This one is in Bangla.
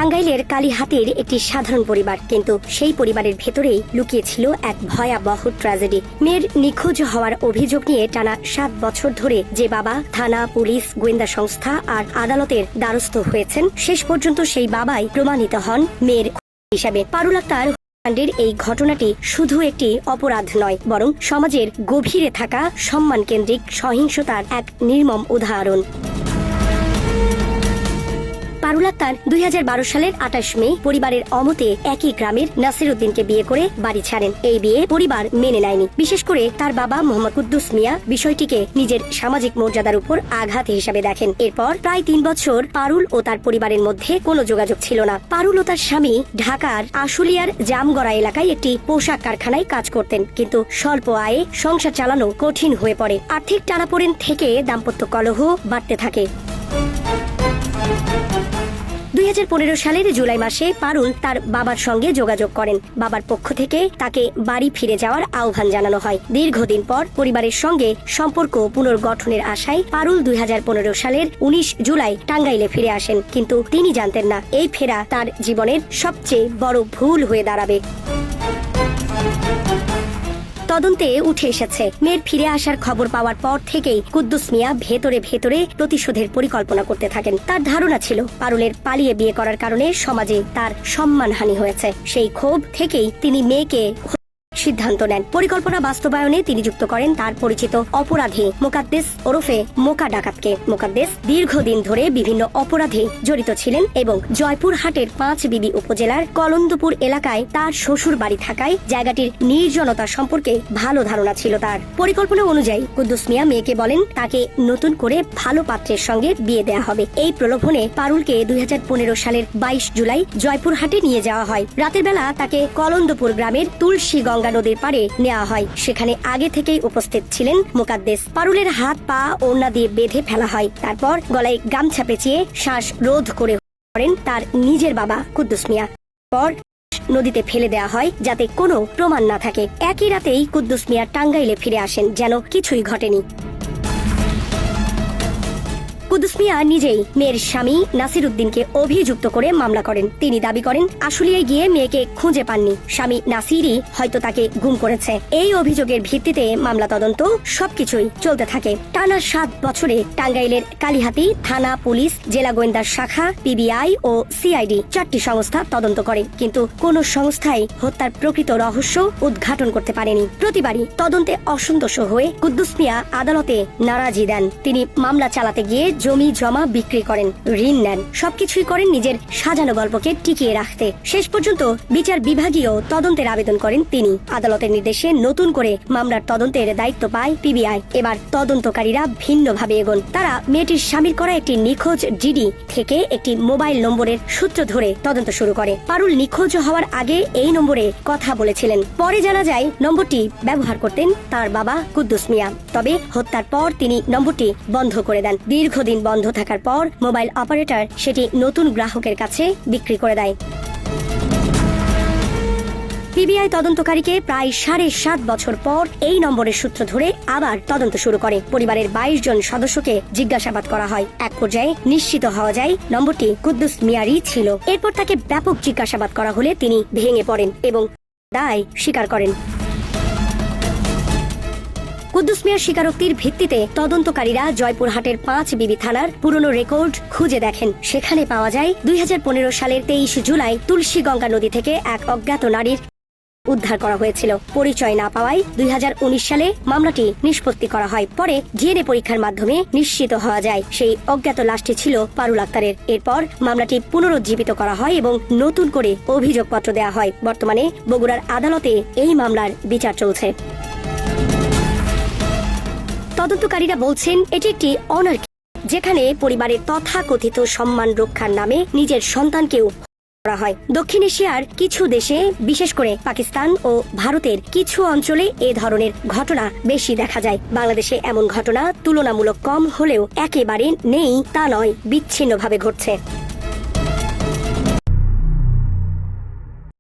টাঙ্গাইলের কালীহাতির একটি সাধারণ পরিবার, কিন্তু সেই পরিবারের ভেতরেই লুকিয়ে ছিল এক ভয়াবহ ট্র্যাজেডি। মেয়ের নিখোঁজ হওয়ার অভিযোগ নিয়ে টানা ৭ বছর ধরে যে বাবা থানা, পুলিশ, গোয়েন্দা সংস্থা আর আদালতের দ্বারস্থ হয়েছেন, শেষ পর্যন্ত সেই বাবাই প্রমাণিত হন মেয়ের হিসাবে। পারুল আক্তার হত্যাকাণ্ডের এই ঘটনাটি শুধু একটি অপরাধ নয়, বরং সমাজের গভীরে থাকা সম্মান কেন্দ্রিক সহিংসতার এক নির্মম উদাহরণ। পারুল আক্তার ২০১২ সালের ২৮ মে পরিবারের অমতে একই গ্রামের নাসির উদ্দিনকে বিয়ে করে বাড়ি ছাড়েন। এই বিয়ে পরিবার মেনে নেয়নি। বিশেষ করে তার বাবা মোহাম্মদ কুদ্দুস মিয়া বিষয়টিকে নিজের সামাজিক মর্যাদার উপর আঘাত হিসাবে দেখেন। এরপর প্রায় ৩ বছর পারুল ও তার পরিবারের মধ্যে কোনো যোগাযোগ ছিল না। পারুল ও তার স্বামী ঢাকার আশুলিয়ার জামগড়া এলাকায় একটি পোশাক কারখানায় কাজ করতেন, কিন্তু স্বল্প আয়ে সংসার চালানো কঠিন হয়ে পড়ে। আর্থিক টানাপোড়েন থেকে দাম্পত্য কলহ বাড়তে থাকে। ২০১৫ সালের জুলাই মাসে পারুল তার বাবার সঙ্গে যোগাযোগ করেন। বাবার পক্ষ থেকে তাকে বাড়ি ফিরে যাওয়ার আহ্বান জানানো হয়। দীর্ঘদিন পর পরিবারের সঙ্গে সম্পর্ক পুনর্গঠনের আশায় পারুল ২০১৫ সালের ১৯ জুলাই টাঙ্গাইলে ফিরে আসেন, কিন্তু তিনি জানতেন না এই ফেরা তার জীবনের সবচেয়ে বড় ভুল হয়ে দাঁড়াবে। তদন্তে উঠে এসেছে, মেয়ের ফিরে আসার খবর পাওয়ার পর থেকেই কুদ্দুস মিয়া ভেতরে ভেতরে প্রতিশোধের পরিকল্পনা করতে থাকেন। তার ধারণা ছিল পারুলের পালিয়ে বিয়ে করার কারণে সমাজে তার সম্মানহানি হয়েছে। সেই ক্ষোভ থেকেই তিনি মেয়েকে সিদ্ধান্ত নেন। পরিকল্পনা বাস্তবায়নে তিনি যুক্ত করেন তার পরিচিত অপরাধী মোকাদ্দেস ওরফে মোকা ডাকাতকে। মোকাদ্দেস দীর্ঘদিন ধরে বিভিন্ন অপরাধে জড়িত ছিলেন এবং জয়পুরহাটের ৫ বিবি উপজেলার কলন্দপুর এলাকায় তার শ্বশুর বাড়ি থাকায় জায়গাটির নির্জনতা সম্পর্কে ভালো ধারণা ছিল তার। পরিকল্পনা অনুযায়ী কুদ্দুস মিয়া মেয়েকে বলেন তাকে নতুন করে ভালো পাত্রের সঙ্গে বিয়ে দেয়া হবে। এই প্রলোভনে পারুলকে ২০১৫ সালের ২২ জুলাই জয়পুরহাটে নিয়ে যাওয়া হয়। রাতের বেলা তাকে কলন্দপুর গ্রামের তুলসী গঙ্গা নদীর পাড়ে নেওয়া হয়। সেখানে আগে থেকেই উপস্থিত ছিলেন মোকাদ্দেস। পারুলের হাত পা ওড়না দিয়ে বেঁধে ফেলা হয়। তারপর গলায় গামছা পেঁচিয়ে শ্বাস রোধ করেন তার নিজের বাবা কুদ্দুস মিয়া। পর নদীতে ফেলে দেওয়া হয় যাতে কোনো প্রমাণ না থাকে। একই রাতেই কুদ্দুস মিয়া টাঙ্গাইলে ফিরে আসেন, যেন কিছুই ঘটেনি। কুদ্দুস মিয়া নিজেই মেয়ের স্বামী নাসির উদ্দিনকে অভিযুক্ত করে মামলা করেন। তিনি দাবি করেন আশুলিয়ায় গিয়ে মেয়েকে খুঁজে পাননি, স্বামী নাসিরই হয়তো তাকে গুম করেছে। এই অভিযোগের ভিত্তিতে মামলা তদন্ত সবকিছুই চলতে থাকে। টানা ৭ বছরে টাঙ্গাইলের কালীহাতি থানা, পুলিশ, জেলা গোয়েন্দা শাখা, পিবিআই ও সিআইডি ৪টি সংস্থা তদন্ত করে, কিন্তু কোন সংস্থাই হত্যার প্রকৃত রহস্য উদ্ঘাটন করতে পারেনি। প্রতিবারই তদন্তে অসন্তোষ হয়ে কুদ্দুস মিয়া আদালতে নারাজি দেন। তিনি মামলা চালাতে গিয়ে জমি জমা বিক্রি করেন, ঋণ নেন, সবকিছুই করেন নিজের সাজানো গল্পকে টিকিয়ে রাখতে। শেষ পর্যন্ত বিচার বিভাগীয় তদন্তের আবেদন করেন তিনি। আদালতের নির্দেশে নতুন করে মামলার তদন্তের দায়িত্ব পায় পিবিআই। এবার তদন্তকারীরা ভিন্নভাবে এগোন। তারা মেয়েটির স্বামীর করা একটি নিখোঁজ ডিডি থেকে একটি মোবাইল নম্বরের সূত্র ধরে তদন্ত শুরু করে। পারুল নিখোঁজ হওয়ার আগে এই নম্বরে কথা বলেছিলেন। পরে জানা যায় নম্বরটি ব্যবহার করতেন তার বাবা কুদ্দুস মিয়া। তবে হত্যার পর তিনি নম্বরটি বন্ধ করে দেন। দীর্ঘদিন বন্ধ থাকার পর মোবাইল অপারেটর সেটি নতুন গ্রাহকের কাছে বিক্রি করে দেয়। পিবিআই তদন্তকারীকে প্রায় ৭.৫ বছর পর এই নম্বরের সূত্র ধরে আবার তদন্ত শুরু করে। পরিবারের ২২ জন সদস্যকে জিজ্ঞাসাবাদ করা হয়। এক পর্যায়ে নিশ্চিত হওয়া যায় নম্বরটি কুদ্দুস মিয়ারই ছিল। এরপর তাকে ব্যাপক জিজ্ঞাসাবাদ করা হলে তিনি ভেঙে পড়েন এবং দায় স্বীকার করেন। কুদ্দুস মিয়ার স্বীকারোক্তির ভিত্তিতে তদন্তকারীরা জয়পুরহাটের ৫ বিবি থানার পুরনো রেকর্ড খুঁজে দেখেন। সেখানে পাওয়া যায় ২০১৫ সালের ২৩ জুলাই তুলসী গঙ্গা নদী থেকে এক অজ্ঞাত নারীর উদ্ধার করা হয়েছিল। পরিচয় না পাওয়ায় ২০১৯ সালে মামলাটি নিষ্পত্তি করা হয়। পরে ডিএনএ পরীক্ষার মাধ্যমে নিশ্চিত হওয়া যায় সেই অজ্ঞাত লাশটি ছিল পারুল আক্তারের। এরপর মামলাটি পুনরুজ্জীবিত করা হয় এবং নতুন করে অভিযোগপত্র দেওয়া হয়। বর্তমানে বগুড়ার আদালতে এই মামলার বিচার চলছে। তদন্তকারীরা বলছেন এটি একটি অনার, যেখানে পরিবারের তথাকথিত সম্মান রক্ষার নামে নিজের সন্তানকেও করা হয়। দক্ষিণ এশিয়ার কিছু দেশে, বিশেষ করে পাকিস্তান ও ভারতের কিছু অঞ্চলে এ ধরনের ঘটনা বেশি দেখা যায়। বাংলাদেশে এমন ঘটনা তুলনামূলক কম হলেও একেবারে নেই তা নয়, বিচ্ছিন্নভাবে ঘটছে।